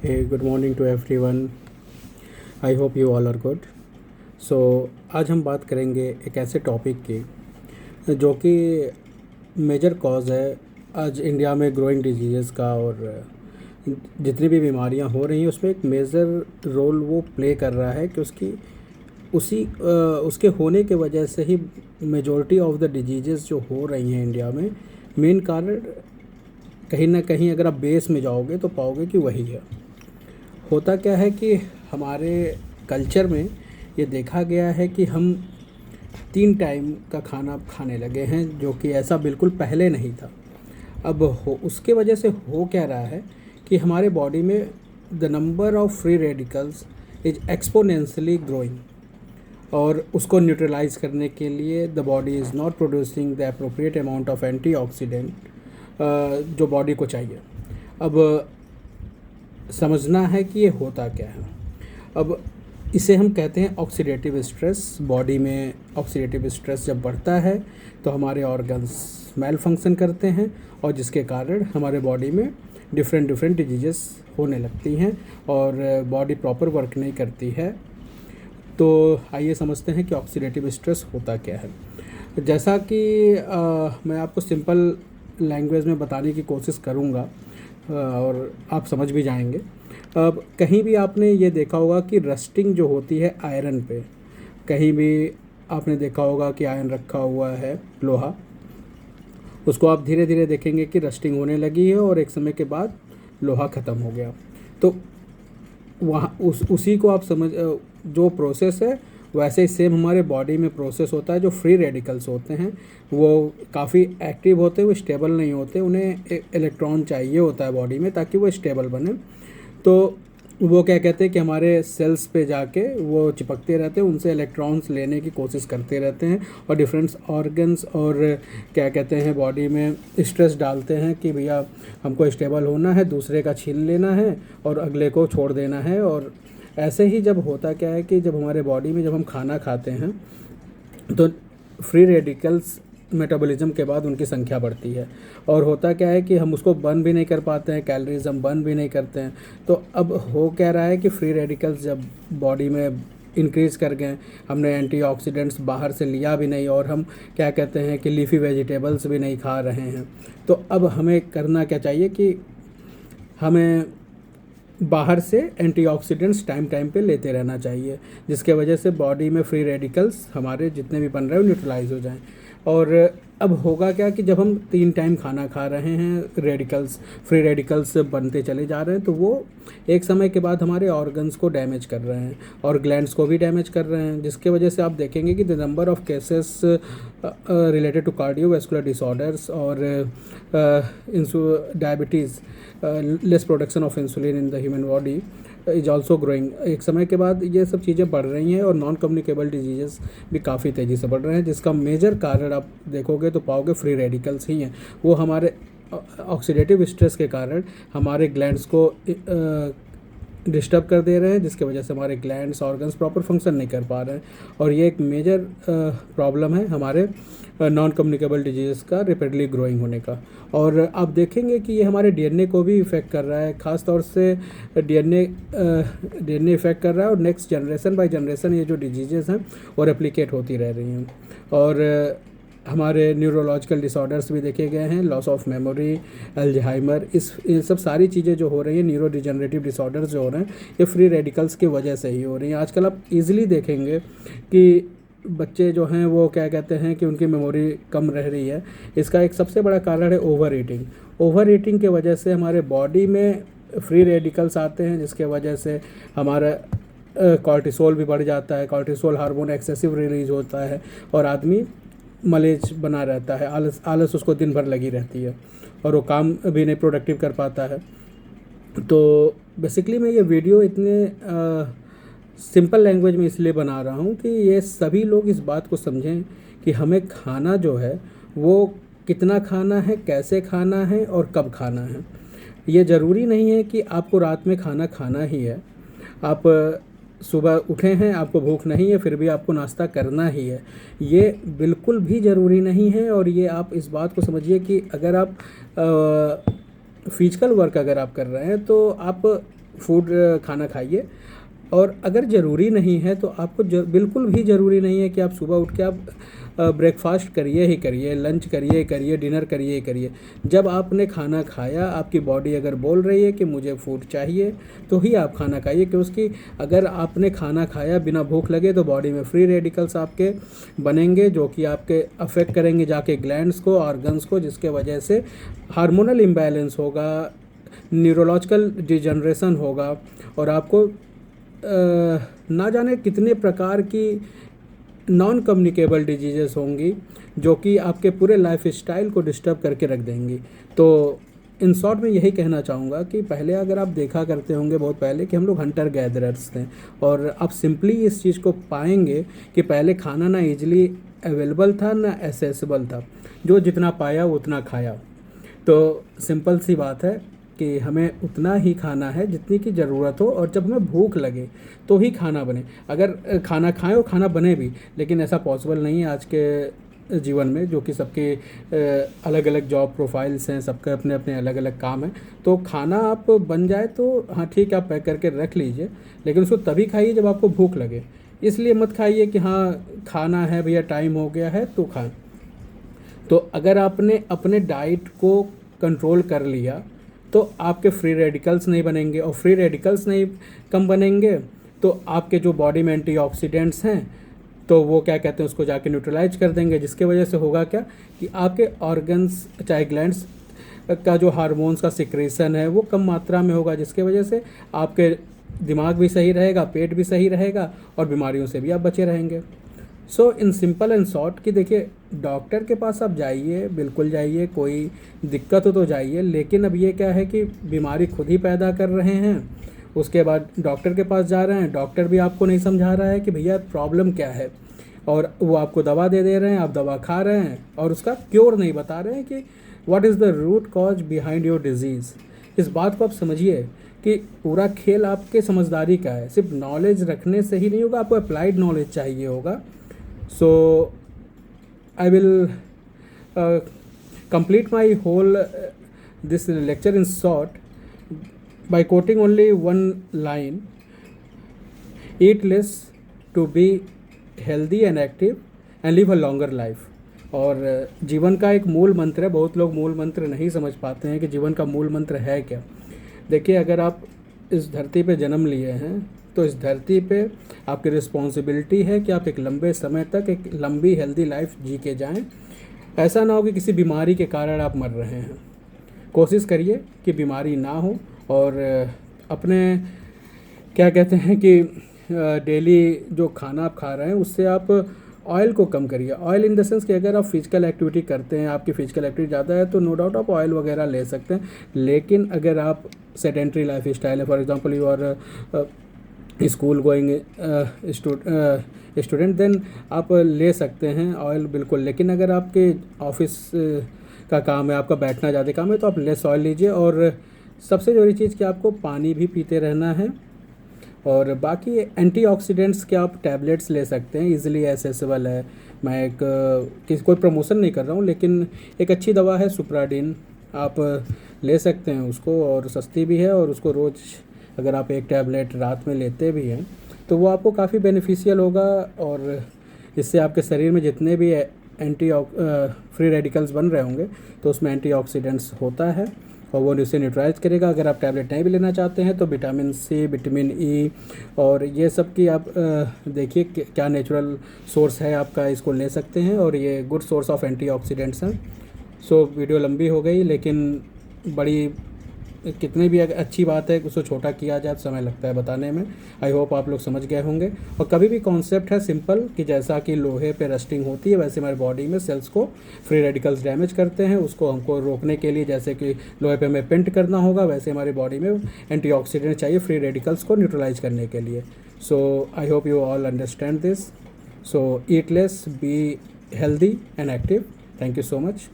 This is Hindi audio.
Hey, good morning to everyone. I hope you all are good. So आज हम बात करेंगे एक ऐसे टॉपिक की जो कि मेजर कॉज है आज इंडिया में ग्रोइंग डिजीज़ का, और जितनी भी बीमारियां हो रही हैं उसमें एक मेजर रोल वो प्ले कर रहा है कि उसके होने के वजह से ही मेजॉरिटी ऑफ द डिजीज़ जो हो रही हैं इंडिया में, मेन कारण कहीं ना कहीं अगर आप बेस में जाओगे तो पाओगे कि वही है। होता क्या है कि हमारे कल्चर में ये देखा गया है कि हम 3 टाइम का खाना खाने लगे हैं, जो कि ऐसा बिल्कुल पहले नहीं था। अब हो उसके वजह से हो क्या रहा है कि हमारे बॉडी में the number of free radicals is exponentially growing, और उसको न्यूट्रलाइज करने के लिए the body is not producing the appropriate amount of antioxidant जो बॉडी को चाहिए। अब समझना है कि ये होता क्या है। अब इसे हम कहते हैं ऑक्सीडेटिव स्ट्रेस। बॉडी में ऑक्सीडेटिव स्ट्रेस जब बढ़ता है तो हमारे ऑर्गन्स मेल फंक्शन करते हैं, और जिसके कारण हमारे बॉडी में डिफरेंट डिजीज़ होने लगती हैं और बॉडी प्रॉपर वर्क नहीं करती है। तो आइए समझते हैं कि ऑक्सीडेटिव स्ट्रेस होता क्या है। जैसा कि मैं आपको सिंपल लैंग्वेज में बताने की कोशिश करूँगा और आप समझ भी जाएंगे। अब कहीं भी आपने ये देखा होगा कि रस्टिंग जो होती है आयरन पे, कहीं भी आपने देखा होगा कि आयरन रखा हुआ है लोहा, उसको आप धीरे धीरे देखेंगे कि रस्टिंग होने लगी है और एक समय के बाद लोहा ख़त्म हो गया। तो वहाँ उसी को आप समझ, जो प्रोसेस है वैसे ही सेम हमारे बॉडी में प्रोसेस होता है। जो फ्री रेडिकल्स होते हैं वो काफ़ी एक्टिव होते हैं, वो स्टेबल नहीं होते, उन्हें इलेक्ट्रॉन चाहिए होता है बॉडी में ताकि वो स्टेबल बने। तो वो क्या कहते हैं कि हमारे सेल्स पे जाके वो चिपकते रहते हैं, उनसे इलेक्ट्रॉन्स लेने की कोशिश करते रहते हैं, और डिफरेंट ऑर्गन्स और क्या कहते हैं बॉडी में स्ट्रेस डालते हैं कि भैया हमको स्टेबल होना है, दूसरे का छीन लेना है और अगले को छोड़ देना है। और ऐसे ही जब होता क्या है कि जब हमारे बॉडी में जब हम खाना खाते हैं तो फ्री रेडिकल्स मेटाबॉलिज्म के बाद उनकी संख्या बढ़ती है, और होता क्या है कि हम उसको बर्न भी नहीं कर पाते हैं, कैलोरीज हम बर्न भी नहीं करते हैं। तो अब हो क्या रहा है कि फ्री रेडिकल्स जब बॉडी में इंक्रीज़ कर गए, हमने एंटीऑक्सीडेंट्स बाहर से लिया भी नहीं, और हम क्या कहते हैं कि लीफी वेजिटेबल्स भी नहीं खा रहे हैं। तो अब हमें करना क्या चाहिए कि हमें बाहर से एंटीऑक्सीडेंट्स टाइम पे लेते रहना चाहिए, जिसके वजह से बॉडी में फ्री रेडिकल्स हमारे जितने भी बन रहे हैं वो न्यूट्रलाइज हो जाएं। और अब होगा क्या कि जब हम 3 टाइम खाना खा रहे हैं, फ्री रेडिकल्स बनते चले जा रहे हैं, तो वो एक समय के बाद हमारे ऑर्गन्स को डैमेज कर रहे हैं और ग्लैंड्स को भी डैमेज कर रहे हैं, जिसके वजह से आप देखेंगे कि the number of cases related to cardiovascular disorders और diabetes, less production of insulin in the human body is also growing. एक समय के बाद ये सब चीज़ें बढ़ रही हैं और नॉन कम्युनिकेबल डिजीज़ भी काफ़ी तेज़ी से बढ़ रहे हैं, जिसका मेजर कारण आप देखोगे तो पाओगे फ्री रेडिकल्स ही हैं। वो हमारे ऑक्सीडेटिव स्ट्रेस के कारण हमारे ग्लैंड्स को डिस्टर्ब कर दे रहे हैं, जिसके वजह से हमारे ग्लैंड्स ऑर्गन्स प्रॉपर फंक्शन नहीं कर पा रहे हैं, और ये एक मेजर प्रॉब्लम है हमारे नॉन कम्युनिकेबल डिजीज़ का रैपिडली ग्रोइंग होने का। और आप देखेंगे कि ये हमारे डीएनए को भी इफ़ेक्ट कर रहा है, ख़ास तौर से डीएनए इफ़ेक्ट कर रहा है, और नेक्स्ट जनरेशन बाय जनरेशन ये जो डिजीज़ हैं वो रेप्लिकेट होती रह रही हैं। और हमारे न्यूरोलॉजिकल डिसऑर्डर्स भी देखे गए हैं, लॉस ऑफ मेमोरी, अल्जाइमर, ये सब सारी चीज़ें जो हो रही हैं, न्यूरो डिजनरेटिव डिसऑर्डर्स जो हो रहे हैं, ये फ्री रेडिकल्स की वजह से ही हो रही हैं। आजकल आप इजीली देखेंगे कि बच्चे जो हैं वो क्या कहते हैं कि उनकी मेमोरी कम रह रही है। इसका एक सबसे बड़ा कारण है ओवर ईटिंग के वजह से हमारे बॉडी में फ्री रेडिकल्स आते हैं, जिसके वजह से हमारा कॉर्टिसोल भी बढ़ जाता है। कॉर्टिसोल हार्मोन एक्सेसिव रिलीज होता है और आदमी मलेज बना रहता है, आलस उसको दिन भर लगी रहती है, और वो काम भी नहीं प्रोडक्टिव कर पाता है। तो बेसिकली मैं ये वीडियो इतने सिंपल लैंग्वेज में इसलिए बना रहा हूँ कि ये सभी लोग इस बात को समझें कि हमें खाना जो है वो कितना खाना है, कैसे खाना है और कब खाना है। ये ज़रूरी नहीं है कि आपको रात में खाना खाना ही है। आप सुबह उठे हैं, आपको भूख नहीं है, फिर भी आपको नाश्ता करना ही है, ये बिल्कुल भी ज़रूरी नहीं है। और ये आप इस बात को समझिए कि अगर आप फिजिकल वर्क अगर आप कर रहे हैं तो आप फूड खाना खाइए। और अगर ज़रूरी नहीं है तो आपको बिल्कुल भी ज़रूरी नहीं है कि आप सुबह उठ के आप ब्रेकफास्ट करिए ही करिए, लंच करिए, डिनर करिए ही करिए। जब आपने खाना खाया, आपकी बॉडी अगर बोल रही है कि मुझे फूड चाहिए, तो ही आप खाना खाइए। क्योंकि अगर आपने खाना खाया बिना भूख लगे तो बॉडी में फ्री रेडिकल्स आपके बनेंगे, जो कि आपके अफेक्ट करेंगे जाके ग्लैंड्स को, ऑर्गन्स को, जिसके वजह से हार्मोनल इम्बैलेंस होगा, न्यूरोलॉजिकल डिजनरेशन होगा, और आपको ना जाने कितने प्रकार की नॉन कम्युनिकेबल डिजीज़ेस होंगी जो कि आपके पूरे लाइफ स्टाइल को डिस्टर्ब करके रख देंगी। तो इन शॉर्ट में यही कहना चाहूँगा कि पहले अगर आप देखा करते होंगे बहुत पहले कि हम लोग हंटर गैदरर्स थे, और आप सिंपली इस चीज़ को पाएंगे कि पहले खाना ना ईजिली अवेलेबल था ना एसेसिबल था, जो जितना पाया उतना खाया। तो सिंपल सी बात है कि हमें उतना ही खाना है जितनी की ज़रूरत हो, और जब हमें भूख लगे तो ही खाना बने। अगर खाना खाएं और खाना बने भी, लेकिन ऐसा पॉसिबल नहीं है आज के जीवन में, जो कि सबके अलग अलग जॉब प्रोफाइल्स हैं, सबके अपने अपने अलग अलग काम हैं। तो खाना आप बन जाए तो हाँ ठीक है, आप पैक करके रख लीजिए, लेकिन उसको तभी खाइए जब आपको भूख लगे। इसलिए मत खाइए कि हाँ खाना है भैया, टाइम हो गया है तो खाएं। तो अगर आपने अपने डाइट को कंट्रोल कर लिया तो आपके फ्री रेडिकल्स नहीं बनेंगे, और फ्री रेडिकल्स नहीं कम बनेंगे तो आपके जो बॉडी में एंटीऑक्सीडेंट्स हैं तो वो क्या कहते हैं उसको जाके न्यूट्रलाइज कर देंगे, जिसके वजह से होगा क्या कि आपके ऑर्गन्स चाहे ग्लैंड्स का जो हार्मोन्स का सिक्रेशन है वो कम मात्रा में होगा, जिसके वजह से आपके दिमाग भी सही रहेगा, पेट भी सही रहेगा, और बीमारियों से भी आप बचे रहेंगे। सो इन सिंपल एंड शॉर्ट कि देखिए, डॉक्टर के पास आप जाइए, बिल्कुल जाइए, कोई दिक्कत हो तो जाइए, लेकिन अब ये क्या है कि बीमारी खुद ही पैदा कर रहे हैं, उसके बाद डॉक्टर के पास जा रहे हैं, डॉक्टर भी आपको नहीं समझा रहा है कि भैया प्रॉब्लम क्या है, और वो आपको दवा दे रहे हैं, आप दवा खा रहे हैं, और उसका क्योर नहीं बता रहे हैं कि what is the root cause behind your disease. इस बात को आप समझिए कि पूरा खेल आपके समझदारी का है, सिर्फ नॉलेज रखने से ही नहीं होगा, आपको अप्लाइड नॉलेज चाहिए होगा। So I will complete my whole this lecture in short by quoting only one line: eat less to be healthy and active and live a longer life। और जीवन का एक मूल मंत्र है, बहुत लोग मूल मंत्र नहीं समझ पाते हैं कि जीवन का मूल मंत्र है क्या। देखिए, अगर आप इस धरती पे जन्म लिए हैं तो इस धरती पे आपकी रिस्पॉन्सिबिलिटी है कि आप एक लंबे समय तक एक लंबी हेल्दी लाइफ जी के जाएं। ऐसा ना हो कि किसी बीमारी के कारण आप मर रहे हैं। कोशिश करिए कि बीमारी ना हो, और अपने क्या कहते हैं कि डेली जो खाना आप खा रहे हैं उससे आप ऑयल को कम करिए। ऑयल इन द सेंस कि अगर आप फिजिकल एक्टिविटी करते हैं, आपकी फिजिकल एक्टिविटी ज़्यादा है, तो नो डाउट आप ऑयल वगैरह ले सकते हैं। लेकिन अगर आप सेडेंट्री लाइफ स्टाइल है, for example you are school going student, then आप ले सकते हैं ऑयल बिल्कुल। लेकिन अगर आपके ऑफिस का काम है, आपका बैठना ज़्यादा काम है, तो आप लेस ऑयल लीजिए। और सबसे ज़रूरी चीज़ कि आपको पानी भी पीते रहना है। और बाकी एंटीऑक्सीडेंट्स के आप टैबलेट्स ले सकते हैं, इजीली एसेसिबल है। मैं कोई प्रमोशन नहीं कर रहा हूँ, लेकिन एक अच्छी दवा है सुप्राडीन, आप ले सकते हैं उसको, और सस्ती भी है, और उसको रोज़ अगर आप एक टैबलेट रात में लेते भी हैं तो वो आपको काफ़ी बेनिफिशियल होगा। और इससे आपके शरीर में जितने भी फ्री रेडिकल्स बन रहे होंगे तो उसमें एंटीऑक्सीडेंट्स होता है, और वो इसे न्यूट्रलाइज करेगा। अगर आप टैबलेट नहीं भी लेना चाहते हैं तो विटामिन सी, विटामिन ई और ये सब की आप देखिए क्या नेचुरल सोर्स है आपका, इसको ले सकते हैं, और ये गुड सोर्स ऑफ एंटीऑक्सीडेंट्स हैं। सो वीडियो लंबी हो गई, लेकिन बड़ी कितनी भी अच्छी बात है उसको छोटा किया जाए तो समय लगता है बताने में। आई होप आप लोग समझ गए होंगे। और कभी भी कॉन्सेप्ट है सिंपल कि जैसा कि लोहे पे रस्टिंग होती है वैसे हमारी बॉडी में सेल्स को फ्री रेडिकल्स डैमेज करते हैं, उसको हमको रोकने के लिए जैसे कि लोहे पे हमें पेंट करना होगा, वैसे हमारी बॉडी में एंटीऑक्सीडेंट चाहिए फ्री रेडिकल्स को न्यूट्रलाइज करने के लिए। So I hope you all understand this. So eat less, be healthy and active. Thank you so much.